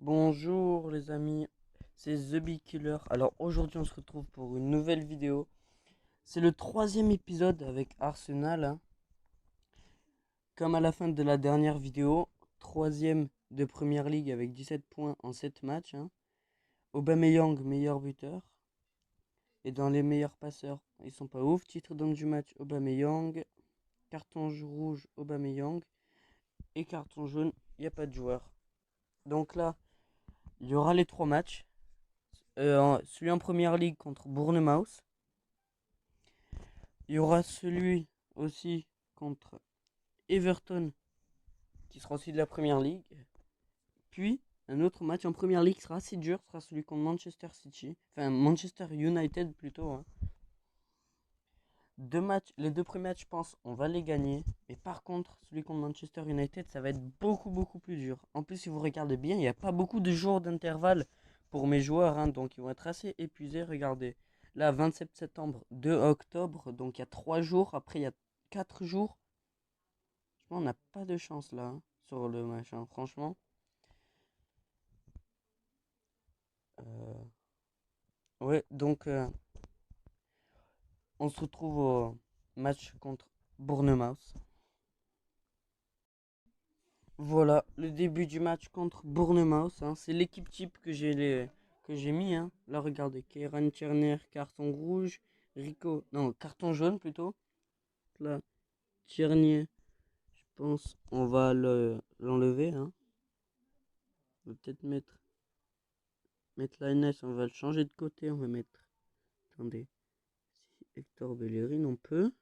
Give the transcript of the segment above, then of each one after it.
Bonjour les amis, c'est The Big Killer. Alors aujourd'hui on se retrouve pour une nouvelle vidéo. C'est le troisième épisode avec Arsenal, hein. Comme à la fin de la dernière vidéo, troisième de Première Ligue avec 17 points en 7 matchs, hein. Aubameyang meilleur buteur. Et dans les meilleurs passeurs, ils sont pas ouf. Titre d'homme du match, Aubameyang. Carton rouge, Aubameyang. Et carton jaune, il n'y a pas de joueur. Donc là, il y aura les trois matchs. Celui en Première Ligue contre Bournemouth. Il y aura celui aussi contre Everton, qui sera aussi de la Première Ligue. Puis, un autre match en Première Ligue sera assez dur, sera celui contre Manchester City. Enfin, Manchester United plutôt, hein. Les deux premiers matchs, je pense, on va les gagner. Mais par contre, celui contre Manchester United, ça va être beaucoup plus dur. En plus, si vous regardez bien, il n'y a pas beaucoup de jours d'intervalle pour mes joueurs, hein, donc ils vont être assez épuisés. Regardez, là, 27 septembre, 2 octobre, donc il y a 3 jours. Après, il y a 4 jours. Franchement, on n'a pas de chance là, hein, sur le match, hein, franchement. Euh, ouais, donc on se retrouve au match contre Bournemouth. Voilà, le début du match contre Bournemouth, hein. C'est l'équipe type que j'ai mis, hein. Là, regardez, Kieran Tierney, carton rouge. Rico, non, carton jaune plutôt. Là, Tierney, je pense, on va l'enlever, hein. On va peut-être mettre l'ANS, on va le changer de côté. On va mettre, attendez, si Hector Bellerin, on peut.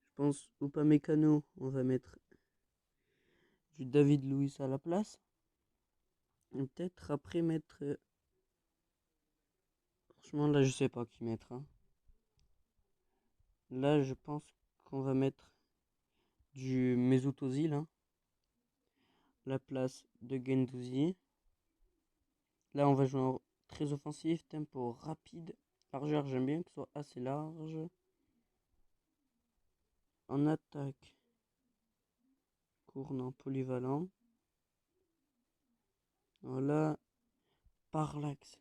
Je pense, Upamecano, on va mettre du David Luiz à la place. Et peut-être après mettre. Franchement, là, je sais pas qui mettre, hein. Là, je pense qu'on va mettre du Mesut Özil, hein, la place de Guendouzi. Là, on va jouer en très offensif, tempo rapide, largeur, j'aime bien que ce soit assez large. En attaque, courant, polyvalent. Voilà, par l'axe.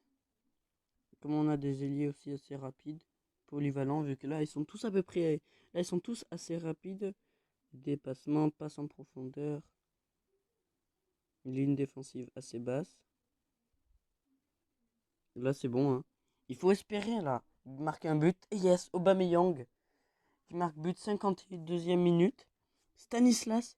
Comme on a des ailiers aussi assez rapides, polyvalents, vu que là, ils sont tous à peu près. Là, ils sont tous assez rapides. Dépassement, passe en profondeur. Ligne défensive assez basse. Là, c'est bon, hein. Il faut espérer, là. Il marque un but. Et yes, Aubameyang qui marque but 52e minute. Stanislas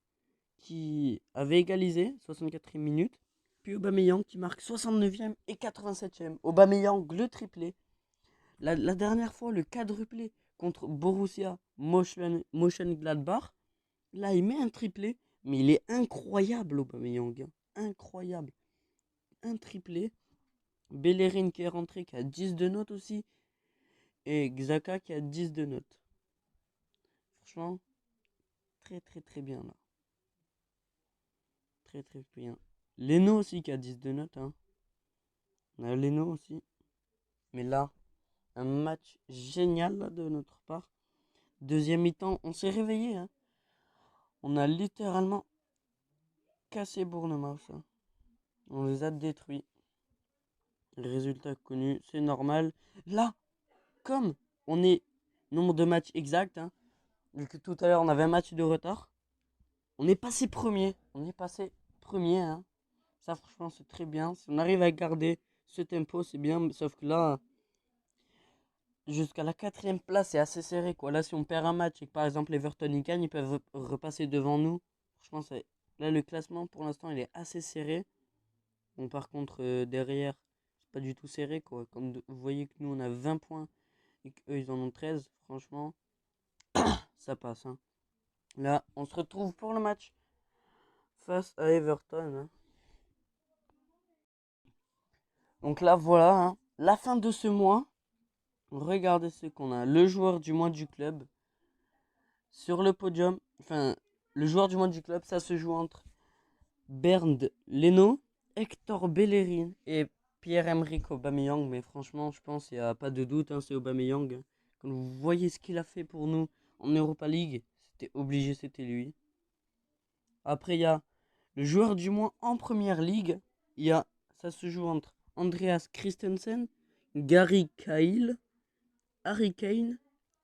qui avait égalisé 64e minute. Puis Aubameyang qui marque 69e et 87e. Aubameyang, le triplé. La dernière fois, le quadruplé contre Borussia Mönchengladbach. Là, il met un triplé. Mais il est incroyable, Aubameyang, hein. Incroyable. Un triplé. Bellerin qui est rentré, qui a 10 de notes aussi. Et Xhaka qui a 10 de notes. Franchement, très bien là. Très bien. Leno aussi qui a 10 de notes, hein. On a Leno aussi. Mais là, un match génial là, de notre part. Deuxième mi-temps, on s'est réveillé, hein. On a littéralement cassé Bournemouth, hein. On les a détruits. Résultat connu, c'est normal. Là, comme on est nombre de matchs exact, hein, vu que tout à l'heure on avait un match de retard, on est passé premier. On est passé premier, hein. Ça, franchement, c'est très bien. Si on arrive à garder ce tempo, c'est bien. Sauf que là, jusqu'à la quatrième place, c'est assez serré, quoi. Là, si on perd un match et que par exemple Everton y gagne, ils peuvent repasser devant nous. Franchement, là, le classement pour l'instant, il est assez serré. Bon, par contre, derrière, c'est pas du tout serré, quoi. Comme vous voyez que nous, on a 20 points et qu'eux, ils en ont 13. Franchement, ça passe, hein. Là, on se retrouve pour le match face à Everton, hein. Donc là, voilà, hein, la fin de ce mois. Regardez ce qu'on a. Le joueur du mois du club. Sur le podium. Enfin, le joueur du mois du club, ça se joue entre Bernd Leno, Hector Bellerin et Pierre-Emerick Aubameyang. Mais franchement, je pense qu'il n'y a pas de doute, hein, c'est Aubameyang. Quand vous voyez ce qu'il a fait pour nous en Europa League, c'était obligé, c'était lui. Après, il y a Le joueur du mois en première ligue, ça se joue entre Andreas Christensen, Gary Cahill, Harry Kane,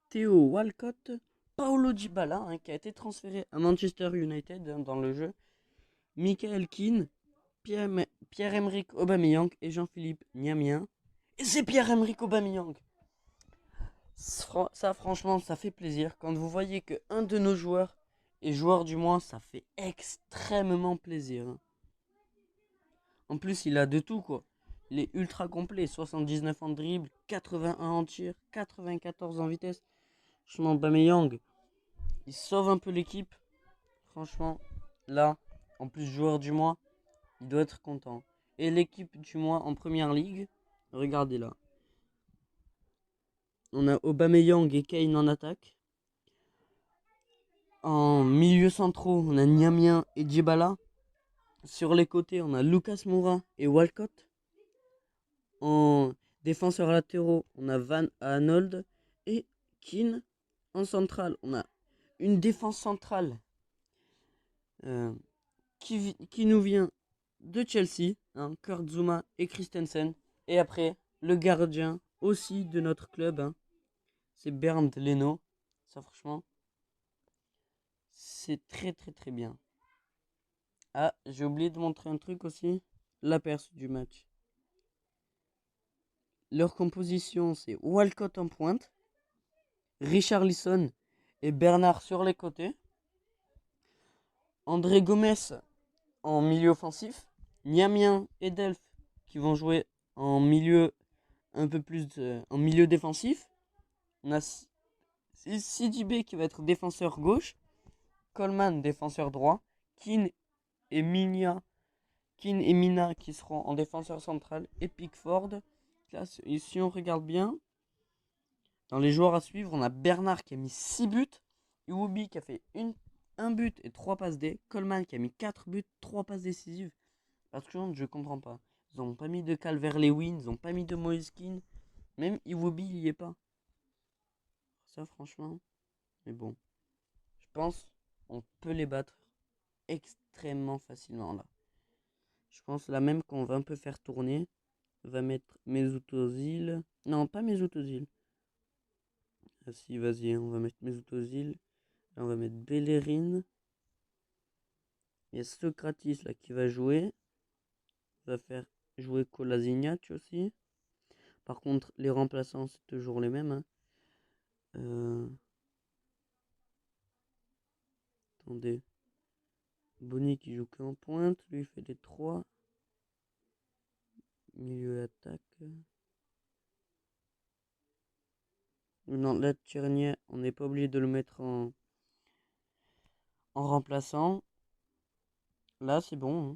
Theo Walcott, Paulo Dybala, qui a été transféré à Manchester United dans le jeu, Michael Keane, Pierre-Emerick Aubameyang et Jean-Philippe Niamien. Et c'est Pierre-Emerick Aubameyang. Ça, franchement, ça fait plaisir. Quand vous voyez que un de nos joueurs est joueur du mois, ça fait extrêmement plaisir. En plus, il a de tout, quoi. Il est ultra complet. 79 en dribble, 81 en tir, 94 en vitesse. Franchement, Aubameyang, il sauve un peu l'équipe. Franchement, là, en plus joueur du mois, il doit être content. Et l'équipe du mois en première ligue, regardez là. On a Aubameyang et Kane en attaque. En milieu centraux, on a Niamien et Dybala. Sur les côtés, on a Lucas Moura et Walcott. En défenseurs latéraux, on a Van Aanholt et Keane. En centrale, on a une défense centrale qui nous vient de Chelsea, Kurt Zouma et Christensen. Et après, le gardien aussi de notre club, c'est Bernd Leno. Ça, franchement, c'est très très très bien. Ah, j'ai oublié de montrer un truc aussi. L'aperçu du match. Leur composition, c'est Walcott en pointe, Richarlison et Bernard sur les côtés, André Gomes en milieu offensif, Niamien et Delph qui vont jouer en milieu un peu plus en milieu défensif. On a Sidibé qui va être défenseur gauche, Coleman défenseur droit, Keane et Mina qui seront en défenseur central et Pickford. Là, si on regarde bien, dans les joueurs à suivre, on a Bernard qui a mis 6 buts, Iwobi qui a fait un but et 3 passes D, Coleman qui a mis 4 buts, 3 passes décisives. Parce que je comprends pas. Ils n'ont pas mis de Calvert-Lewin, ils n'ont pas mis de Moise Kean. Même Iwobi, il y est pas. Ça, franchement. Mais bon. Je pense on peut les battre extrêmement facilement là. Je pense là même qu'on va un peu faire tourner. On va mettre Mesut Özil. Non, pas Mesut Özil. Ah si, vas-y, on va mettre Mesut Özil. Là, on va mettre Bellerin. Il y a Socrates là qui va jouer. On va faire jouer Kolasinac aussi. Par contre, les remplaçants, c'est toujours les mêmes. Attendez. Bonny qui joue qu'en pointe. Lui, il fait des 3. Milieu attaque. Non, là, Tchernier, on n'est pas obligé de le mettre en remplaçant. Là, c'est bon.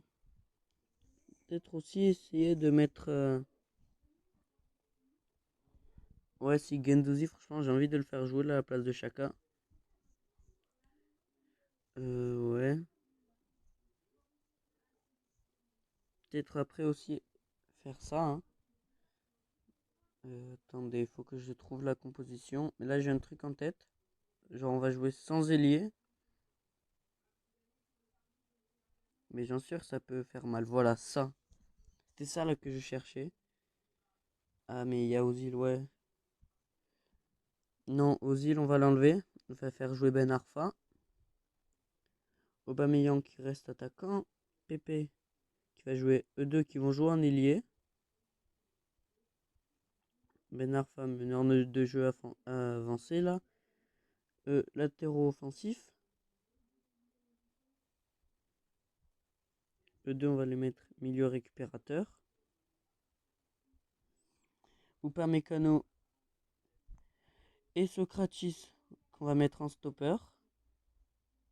Peut-être aussi essayer de mettre... Ouais, si Gendouzi, franchement, j'ai envie de le faire jouer là à la place de Chaka. Ouais. Peut-être après aussi faire ça. Attendez, il faut que je trouve la composition. Mais là, j'ai un truc en tête. Genre, on va jouer sans ailier. Mais j'en suis sûr, ça peut faire mal. Voilà, ça. C'était ça là que je cherchais. Ah, mais il y a Ozil, ouais. Non, Ozil, on va l'enlever. On va faire jouer Ben Arfa. Aubameyang qui reste attaquant. Pepe qui va jouer. Eux deux qui vont jouer en ailier. Ben Arfa, meneur de jeu avancé là. Latéraux offensifs. Eux deux, on va les mettre milieu récupérateur. Upamecano et Socrates qu'on va mettre en stopper.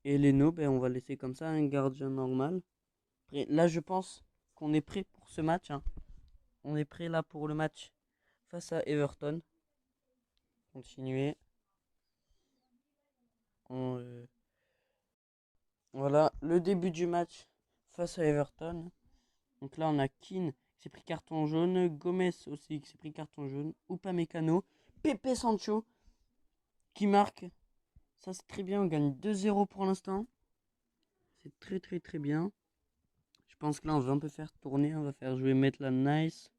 Et Leno, ben, on va laisser comme ça un gardien normal. Après, là, je pense qu'on est prêt pour ce match. On est prêt là pour le match face à Everton. Continuer. Voilà, le début du match face à Everton. Donc là, on a Keane qui s'est pris carton jaune. Gomez aussi qui s'est pris carton jaune. Upamecano. Pepe Sancho qui marque. Ça, c'est très bien. On gagne 2-0 pour l'instant. C'est très très très bien. Je pense que là, on va un peu faire tourner. On va faire jouer Maitland Nice.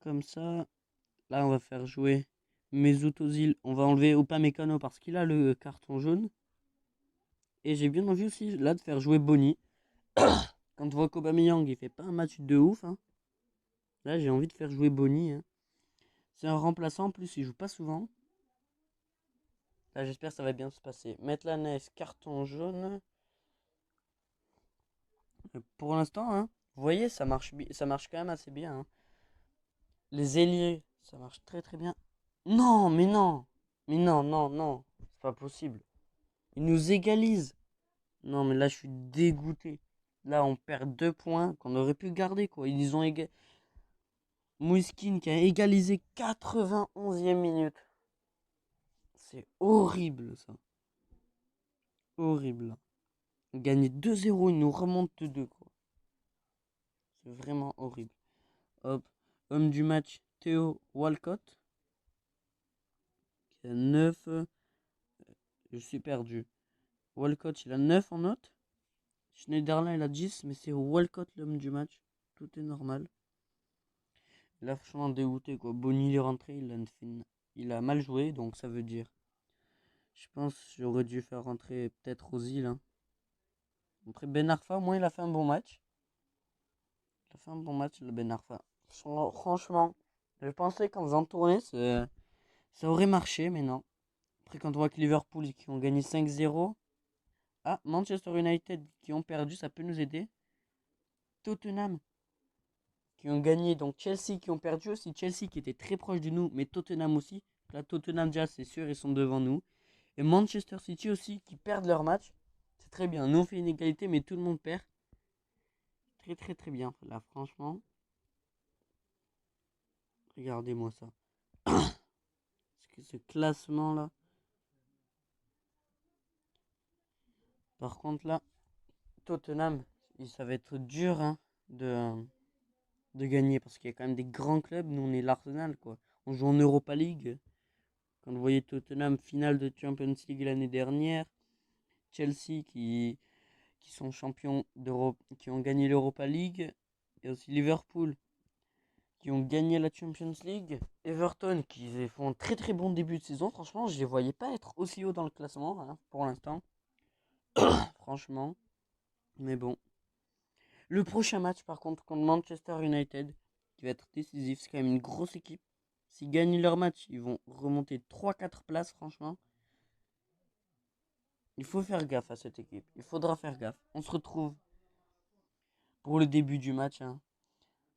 Comme ça. Là, on va faire jouer Mesut Özil. On va enlever Upamecano parce qu'il a le carton jaune. Et j'ai bien envie aussi, là, de faire jouer Bony. Quand on voit qu'Aubameyang, il fait pas un match de ouf. Hein. Là, j'ai envie de faire jouer Bony. Hein. C'est un remplaçant. En plus, il joue pas souvent. Là, j'espère que ça va bien se passer. Maitland Nice, carton jaune. Pour l'instant, hein, vous voyez, ça marche quand même assez bien. Hein. Les ailiers, ça marche très très bien. Non, mais non. Mais non, non, non. C'est pas possible. Ils nous égalisent. Non, mais là, je suis dégoûté. Là, on perd 2 points qu'on aurait pu garder, quoi. Ils ont Moiskin qui a égalisé 91e minute. C'est horrible, ça. Horrible. Gagner 2-0, ils nous remontent de 2, quoi. C'est vraiment horrible. Hop. Homme du match, Theo Walcott. Qui a 9. Je suis perdu. Walcott, il a 9 en note. Schneiderlin, il a 10, mais c'est Walcott l'homme du match. Tout est normal. Là, franchement, dégoûté, quoi. Bonny, il est rentré, il a mal joué, donc ça veut dire. Je pense que j'aurais dû faire rentrer peut-être Ozil. Hein. Après, Ben Arfa, au moins, il a fait un bon match. Il a fait un bon match, le Ben Arfa. Franchement, je pensais qu'en faisant tourner, ça aurait marché, mais non. Après, quand on voit que Liverpool, qui ont gagné 5-0. Ah, Manchester United, qui ont perdu, ça peut nous aider. Tottenham, qui ont gagné. Donc Chelsea, qui ont perdu aussi. Chelsea, qui était très proche de nous, mais Tottenham aussi. Là, Tottenham, déjà, c'est sûr, ils sont devant nous. Et Manchester City aussi, qui perdent leur match. C'est très bien. Nous, on fait une égalité, mais tout le monde perd. Très, très, très bien. Là, franchement. Regardez-moi ça. Ce classement-là. Par contre, là, Tottenham, ça va être dur hein, de gagner. Parce qu'il y a quand même des grands clubs. Nous, on est l'Arsenal, quoi. On joue en Europa League. Quand vous voyez Tottenham, finale de Champions League l'année dernière. Chelsea, qui sont champions d'Europe, qui ont gagné l'Europa League. Et aussi Liverpool, qui ont gagné la Champions League. Everton, qui font un très très bon début de saison. Franchement, je les voyais pas être aussi haut dans le classement hein, pour l'instant. Franchement. Mais bon. Le prochain match, par contre, contre Manchester United, qui va être décisif. C'est quand même une grosse équipe. S'ils gagnent leur match, ils vont remonter 3-4 places, franchement. Il faut faire gaffe à cette équipe. Il faudra faire gaffe. On se retrouve pour le début du match. Hein.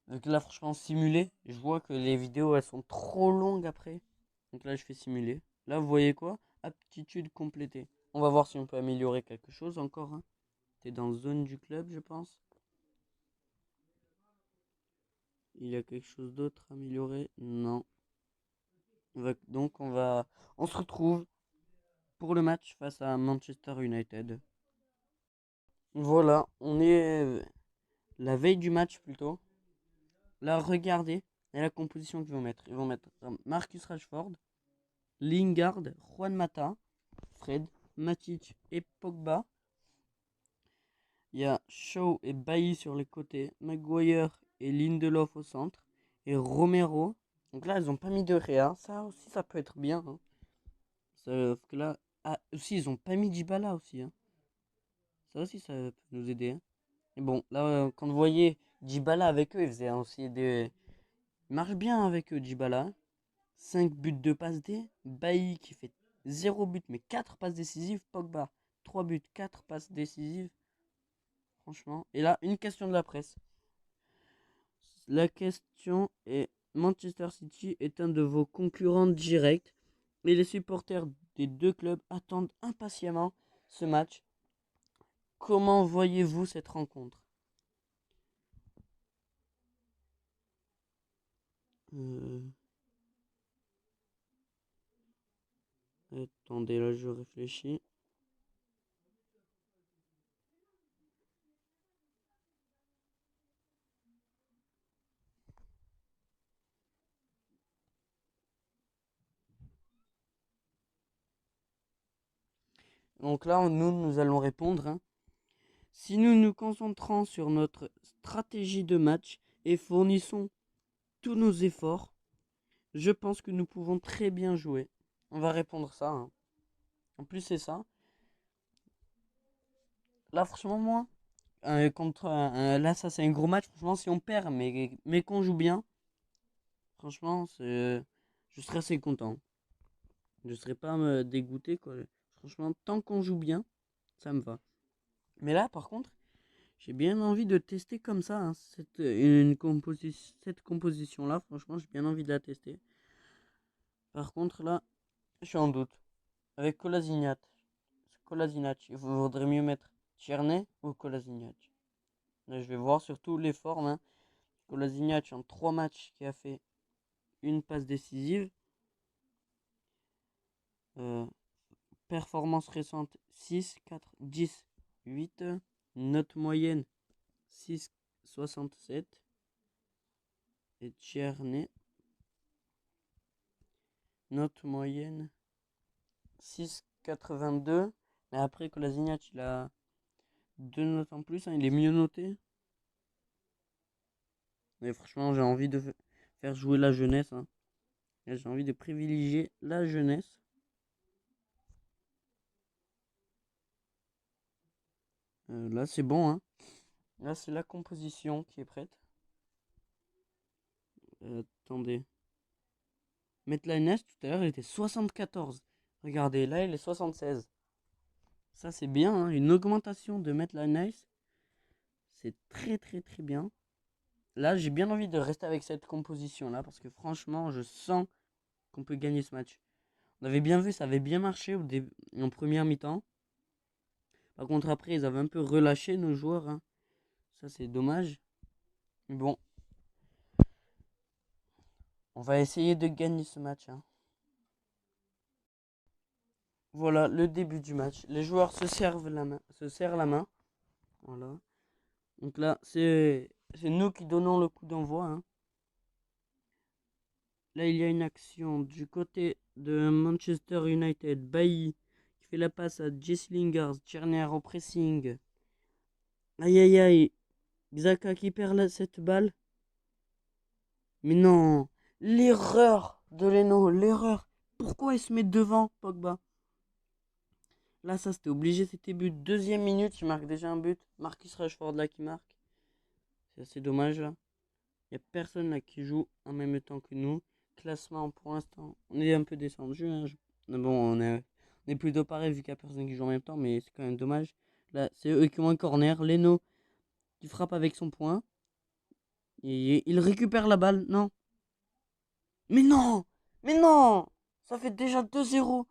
Donc là, franchement, simuler. Je vois que les vidéos, elles sont trop longues après. Donc là, je fais simuler. Là, vous voyez quoi? Aptitude complétée. On va voir si on peut améliorer quelque chose encore. Hein. T'es dans zone du club, je pense. Il y a quelque chose d'autre à améliorer? Non. On se retrouve pour le match face à Manchester United. Voilà, on est la veille du match plutôt. Là, regardez la composition qu'ils vont mettre. Ils vont mettre Marcus Rashford, Lingard, Juan Mata, Fred, Matic et Pogba. Il y a Shaw et Bailly sur les côtés, Maguire et Lindelof au centre, et Romero. Donc là, ils n'ont pas mis de Réa. Ça aussi, ça peut être bien. Hein. Sauf que là, aussi, ils n'ont pas mis Dybala aussi. Hein. Ça aussi, ça peut nous aider. Hein. Et bon, là, quand vous voyez Dybala avec eux, il faisait aussi des. Il marche bien avec eux, Dybala. 5 buts de passe D. Bailly qui fait 0 but mais 4 passes décisives. Pogba, 3 buts, 4 passes décisives. Franchement. Et là, une question de la presse. La question est Manchester City est un de vos concurrents directs et les supporters des deux clubs attendent impatiemment ce match. Comment voyez-vous cette rencontre? euh... Attendez, là je réfléchis. Donc là, nous allons répondre. Hein. Si nous nous concentrons sur notre stratégie de match et fournissons tous nos efforts, je pense que nous pouvons très bien jouer. On va répondre ça, hein. En plus, c'est ça. Là, franchement, moi, là, ça, c'est un gros match. Franchement, si on perd, mais qu'on joue bien, franchement, je serais assez content. Je serais pas dégoûté, quoi. Franchement, tant qu'on joue bien, ça me va. Mais là, par contre, j'ai bien envie de tester comme ça, hein, cette composition-là. Franchement, j'ai bien envie de la tester. Par contre, là, je suis en doute. Avec Kolasinac, il vaudrait mieux mettre Tierney ou Kolasinac. Là, je vais voir surtout les formes, hein. Kolasinac, en 3 matchs, qui a fait une passe décisive. Euh, Performance récente 6, 4, 10, 8. Note moyenne 6,67. Et Tierney, note moyenne 6,82. Mais après, Kolasinac, il a 2 notes en plus, hein, il est mieux noté. Mais franchement, j'ai envie de faire jouer la jeunesse, hein. J'ai envie de privilégier la jeunesse. Là, c'est bon, hein. Là, c'est la composition qui est prête. Attendez. Metline tout à l'heure, il était 74. Regardez, là, il est 76. Ça, c'est bien, hein. Une augmentation de Metline. C'est très, très, très bien. Là, j'ai bien envie de rester avec cette composition-là parce que franchement, je sens qu'on peut gagner ce match. On avait bien vu, ça avait bien marché en première mi-temps. Par contre, après, ils avaient un peu relâché nos joueurs, hein. Ça, c'est dommage. Mais bon, on va essayer de gagner ce match, hein. Voilà le début du match. Les joueurs se serrent la main. Voilà. Donc là, c'est nous qui donnons le coup d'envoi, hein. Là, il y a une action du côté de Manchester United. Bailly qui fait la passe à Jesse Lingard. Tcherner au pressing. Aïe aïe aïe. Xhaka qui perd cette balle. Mais non. L'erreur de Leno. L'erreur. Pourquoi il se met devant, Pogba? Là, ça, c'était obligé. C'était but. Deuxième minute, il marque déjà un but. Marcus Rashford là qui marque. C'est assez dommage là. Il n'y a personne là qui joue en même temps que nous. Classement pour l'instant, on est un peu descendu, hein. Mais bon, on est plutôt pareil vu qu'il n'y a personne qui joue en même temps, mais c'est quand même dommage. Là, c'est eux qui ont un corner. Leno qui frappe avec son poing. Et il récupère la balle. Non. Mais non. Mais non. Ça fait déjà 2-0.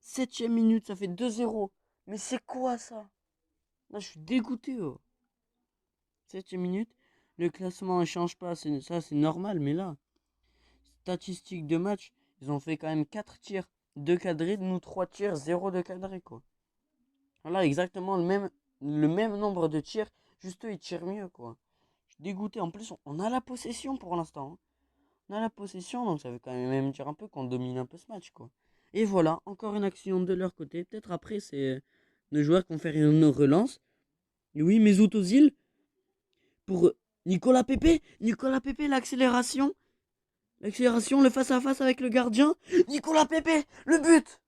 Septième minute, ça fait 2-0. Mais c'est quoi ça? Là, je suis dégoûté. Oh. Septième minute. Le classement ne change pas. Ça, c'est normal. Mais là, statistiques de match, ils ont fait quand même 4 tirs, 2 cadrés, nous 3 tirs, 0 de cadré, quoi. Voilà, exactement le même nombre de tirs, juste eux, ils tirent mieux, quoi. Je suis dégoûté. En plus, on a la possession pour l'instant, hein. On a la possession, donc ça veut quand même dire un peu qu'on domine un peu ce match, quoi. Et voilà, encore une action de leur côté. Peut-être après, c'est nos joueurs qui vont faire une relance. Et oui, Mesut Özil pour Nicolas Pepe. Nicolas Pepe, l'accélération. L'accélération, le face-à-face avec le gardien. Nicolas Pepe, le but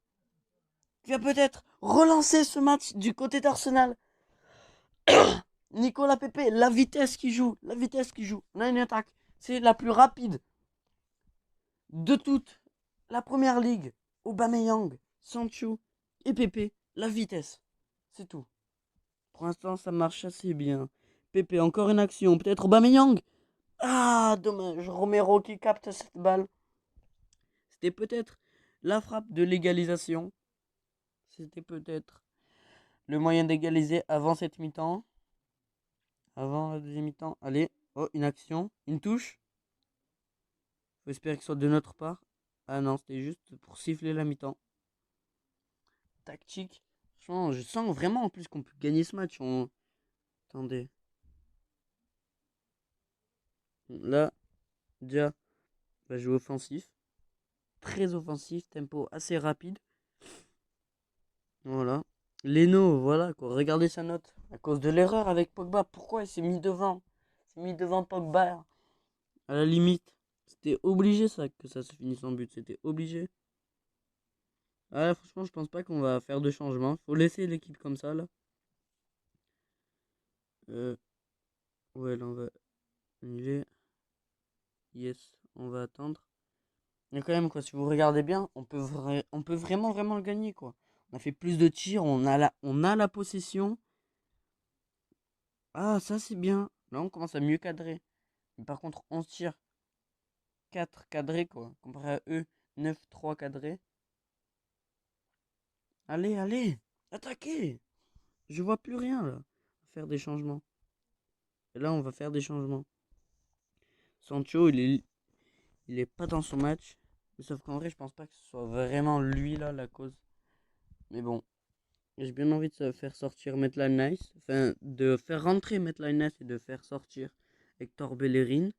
qui va peut-être relancer ce match du côté d'Arsenal. Nicolas Pepe, la vitesse qui joue. La vitesse qui joue. On a une attaque. C'est la plus rapide de toute la première ligue. Aubameyang, Sancho et Pepe. La vitesse. C'est tout. Pour l'instant, ça marche assez bien. Pepe, encore une action. Peut-être Aubameyang. Ah, dommage. Romero qui capte cette balle. C'était peut-être la frappe de l'égalisation. C'était peut-être le moyen d'égaliser avant cette mi-temps. Avant la deuxième mi-temps. Allez. Oh, une action. Une touche. Faut espérer que ce soit de notre part. Ah non, c'était juste pour siffler la mi-temps. Tactique. Franchement, je sens vraiment en plus qu'on peut gagner ce match. Attendez. Là, déjà, va jouer offensif. Très offensif. Tempo assez rapide. Voilà. Leno, voilà quoi. Regardez sa note. À cause de l'erreur avec Pogba. Pourquoi il s'est mis devant? Il s'est mis devant Pogba. À la limite. C'était obligé ça que ça se finisse en but. C'était obligé. Ah, franchement, je pense pas qu'on va faire de changement. Faut laisser l'équipe comme ça là. Euh, ouais, là on va annuler. Yes, on va attendre. Mais quand même, quoi, si vous regardez bien, on peut vraiment, vraiment le gagner, quoi. On a fait plus de tirs, on a la possession. Ah, ça c'est bien. Là, on commence à mieux cadrer. Mais par contre, 11 tirs, 4 cadrés, quoi. Comparé à eux, 9 3 cadrés. Allez, allez, attaquez. Je vois plus rien, là. Faire des changements. Et là, on va faire des changements. Sancho, il est pas dans son match. Sauf qu'en vrai, je pense pas que ce soit vraiment lui, là, la cause. Mais bon. J'ai bien envie de se faire sortir Maitland Nice. Enfin, de faire rentrer Maitland Nice et de faire sortir Hector Bellerin.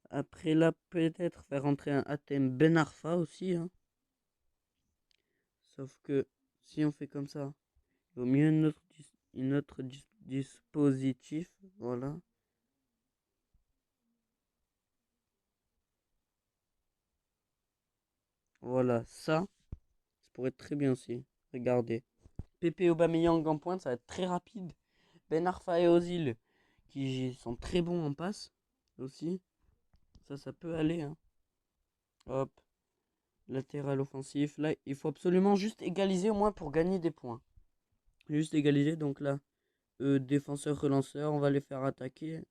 Après là, peut-être faire rentrer un Hatem Ben Arfa aussi. Hein. Sauf que si on fait comme ça, il vaut mieux notre dispositif. Voilà. Voilà, ça pourrait être très bien aussi. Regardez. Pepe Aubameyang en pointe, ça va être très rapide. Ben Arfa et Ozil, qui sont très bons en passe aussi. Ça peut aller. Hein. Hop. Latéral offensif. Là, il faut absolument juste égaliser au moins pour gagner des points. Juste égaliser. Donc là, défenseur, relanceur, on va les faire attaquer.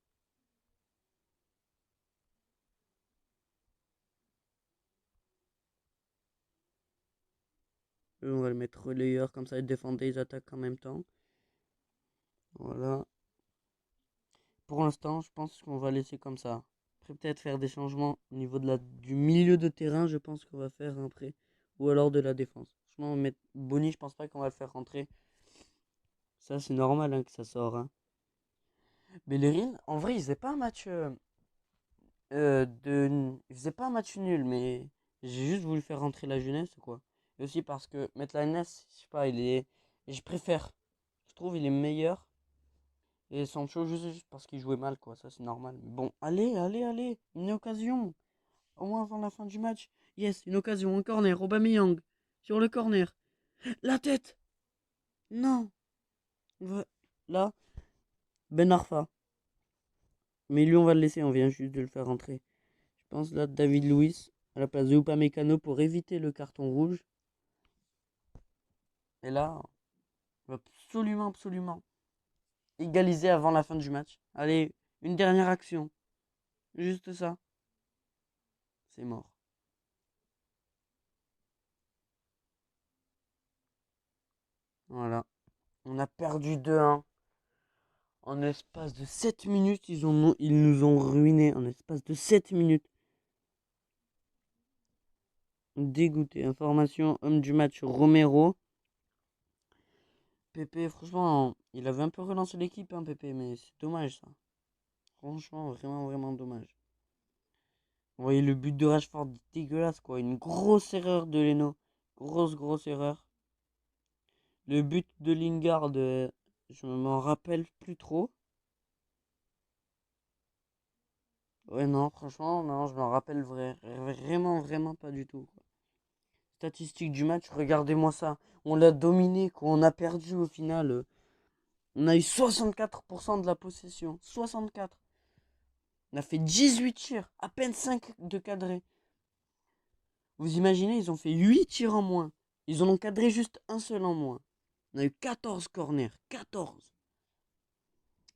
Eux, on va les mettre relayeur. Comme ça, ils défendent et ils attaquent en même temps. Voilà. Pour l'instant, je pense qu'on va laisser comme ça. Après, peut-être faire des changements au niveau du milieu de terrain. Je pense qu'on va faire après. Ou alors de la défense. Franchement, mettre Boni, je pense pas qu'on va le faire rentrer. Ça, c'est normal hein, que ça sort. Hein. Bellerin, en vrai, il faisait pas un match. Il faisait pas un match nul, mais j'ai juste voulu faire rentrer la jeunesse, quoi. Et aussi parce que mettre la jeunesse, je sais pas, il est. Je préfère. Je trouve il est meilleur. Et Sancho, juste parce qu'il jouait mal, quoi. Ça, c'est normal. Mais bon, allez, allez, allez. Une occasion. Au moins avant la fin du match. Yes, une occasion. Un corner. Aubameyang. Sur le corner. La tête. Non. Là, Ben Arfa. Mais lui, on va le laisser. On vient juste de le faire rentrer. Je pense là, David Luiz à la place de Upamecano pour éviter le carton rouge. Et là, on va absolument, absolument égaliser avant la fin du match. Allez, une dernière action. Juste ça. C'est mort. Voilà. On a perdu 2-1. En espace de 7 minutes, ils nous ont ruinés. En espace de 7 minutes. Dégoûté. Information, homme du match, Romero. Pépé, franchement, il avait un peu relancé l'équipe, hein, Pépé, mais c'est dommage ça. Franchement, vraiment, vraiment dommage. Vous voyez le but de Rashford, dégueulasse quoi. Une grosse erreur de Leno. Grosse, grosse erreur. Le but de Lingard, je m'en rappelle plus trop. Ouais, non, franchement, non, je m'en rappelle vraiment, vraiment pas du tout. Quoi. Statistique du match, regardez-moi ça. On l'a dominé, quoi. On a perdu au final. On a eu 64% de la possession. 64. On a fait 18 tirs, à peine 5 de cadrés. Vous imaginez, ils ont fait 8 tirs en moins. Ils en ont cadré juste un seul en moins. On a eu 14 corners. 14.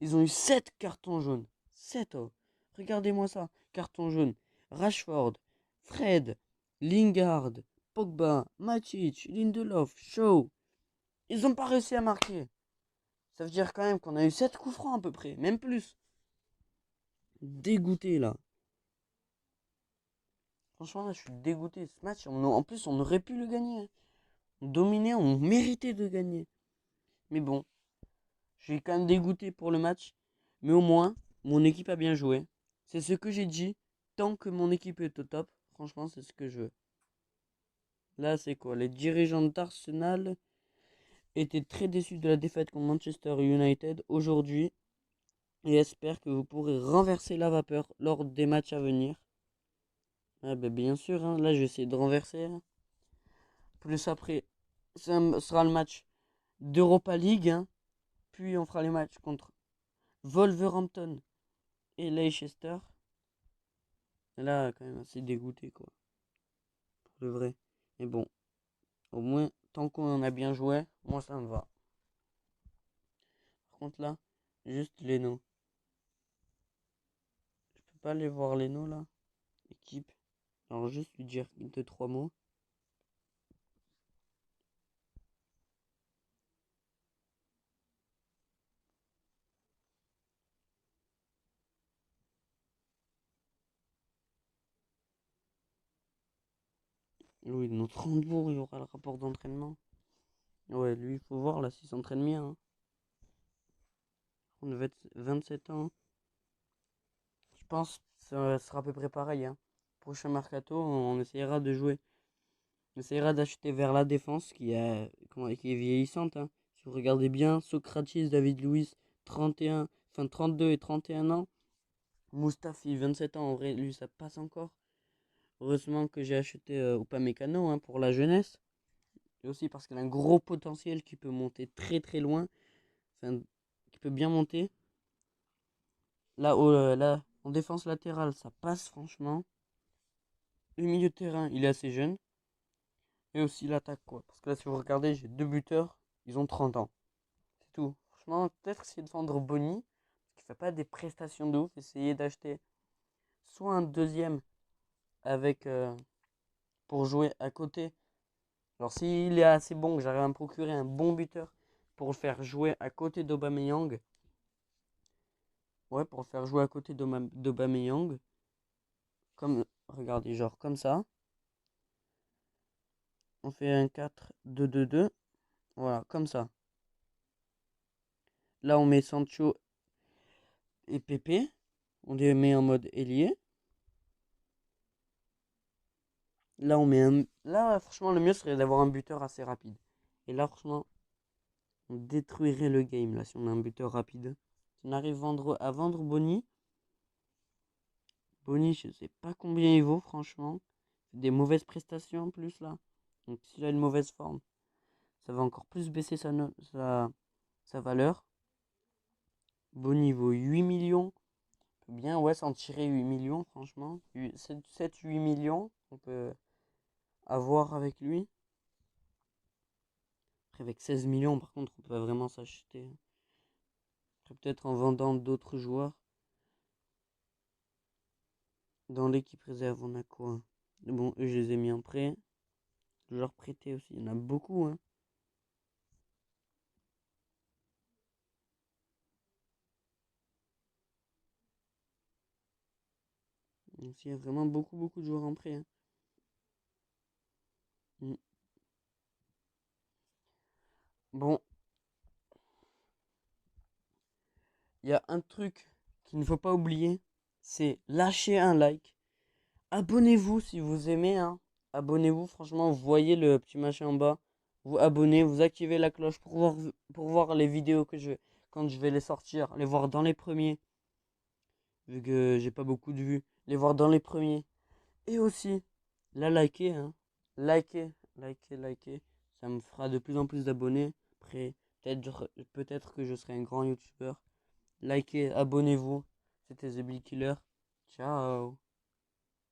Ils ont eu 7 cartons jaunes. 7, oh. Regardez-moi ça. Carton jaune. Rashford, Fred, Lingard, Pogba, Matic, Lindelof, Shaw. Ils n'ont pas réussi à marquer. Ça veut dire quand même qu'on a eu 7 coups francs à peu près. Même plus. Dégoûté là. Franchement, là, je suis dégoûté. Ce match, en plus, on aurait pu le gagner. On dominait, on méritait de gagner. Mais bon, je suis quand même dégoûté pour le match. Mais au moins, mon équipe a bien joué. C'est ce que j'ai dit. Tant que mon équipe est au top, franchement, c'est ce que je veux. Là, c'est quoi? Les dirigeants d'Arsenal était très déçu de la défaite contre Manchester United aujourd'hui et espère que vous pourrez renverser la vapeur lors des matchs à venir. Ah bah bien sûr, hein, là je vais essayer de renverser, hein. Plus après, ça sera le match d'Europa League, hein. Puis on fera les matchs contre Wolverhampton et Leicester. Et là, quand même assez dégoûté, quoi. Pour le vrai. Mais bon, au moins, tant qu'on en a bien joué, moi ça me va. Par contre là, juste les noms. Je peux pas aller voir les noms là. Équipe. Alors juste lui dire deux, trois mots. Oui, notre Strasbourg, il y aura le rapport d'entraînement. Ouais, lui, il faut voir là s'il s'entraîne bien, hein. On devait être 27 ans. Je pense que ça sera à peu près pareil, hein. Prochain mercato, on essayera de jouer. On essayera d'acheter vers la défense qui est vieillissante, hein. Si vous regardez bien, Socrates, David Luiz, 31, enfin 32 et 31 ans. Mustafi, 27 ans, en vrai, lui, ça passe encore. Heureusement que j'ai acheté Upamecano, hein, pour la jeunesse. Et aussi parce qu'il a un gros potentiel qui peut monter très très loin. Enfin, qui peut bien monter. Là, en défense latérale, ça passe franchement. Le milieu de terrain, il est assez jeune. Et aussi l'attaque, quoi. Parce que là, si vous regardez, j'ai deux buteurs, ils ont 30 ans. C'est tout. Franchement, peut-être essayer de vendre Bonny, qui fait pas des prestations de ouf. Essayer d'acheter soit un deuxième avec pour jouer à côté. Alors s'il est assez bon, que j'arrive à me procurer un bon buteur pour le faire jouer à côté d'Aubameyang. Ouais, pour le faire jouer à côté d'Aubameyang. Comme, regardez, genre comme ça. On fait un 4-2-2-2. Voilà, comme ça. Là, on met Sancho et Pepe. On les met en mode ailier. Là, on met un. Là, franchement, le mieux serait d'avoir un buteur assez rapide. Et là, franchement, on détruirait le game là si on a un buteur rapide. Si on arrive à vendre Bonny. Bonny, je sais pas combien il vaut, franchement. Des mauvaises prestations en plus là. Donc s'il a une mauvaise forme, ça va encore plus baisser sa valeur. Bonny vaut 8 millions. On peut bien, ouais, s'en tirer 8 millions, franchement. 7-8 millions, on peut avoir avec lui. Après, avec 16 millions, par contre, on peut vraiment s'acheter. Après, peut-être en vendant d'autres joueurs. Dans l'équipe réserve, on a quoi? Bon, eux, je les ai mis en prêt. Joueurs prêtés aussi, il y en a beaucoup, hein. Donc, il y a vraiment beaucoup, beaucoup de joueurs en prêt, hein. Mm. Bon, il y a un truc qu'il ne faut pas oublier, c'est lâcher un like. Abonnez-vous si vous aimez, hein. Abonnez-vous, franchement, vous voyez le petit machin en bas. Vous abonnez, vous activez la cloche pour voir les vidéos quand je vais les sortir, les voir dans les premiers, vu que j'ai pas beaucoup de vues, les voir dans les premiers. Et aussi, la liker, hein. Liker, liker, liker. Ça me fera de plus en plus d'abonnés. Après, peut-être que je serai un grand youtubeur. Likez, abonnez-vous. C'était The Bill Killer. Ciao.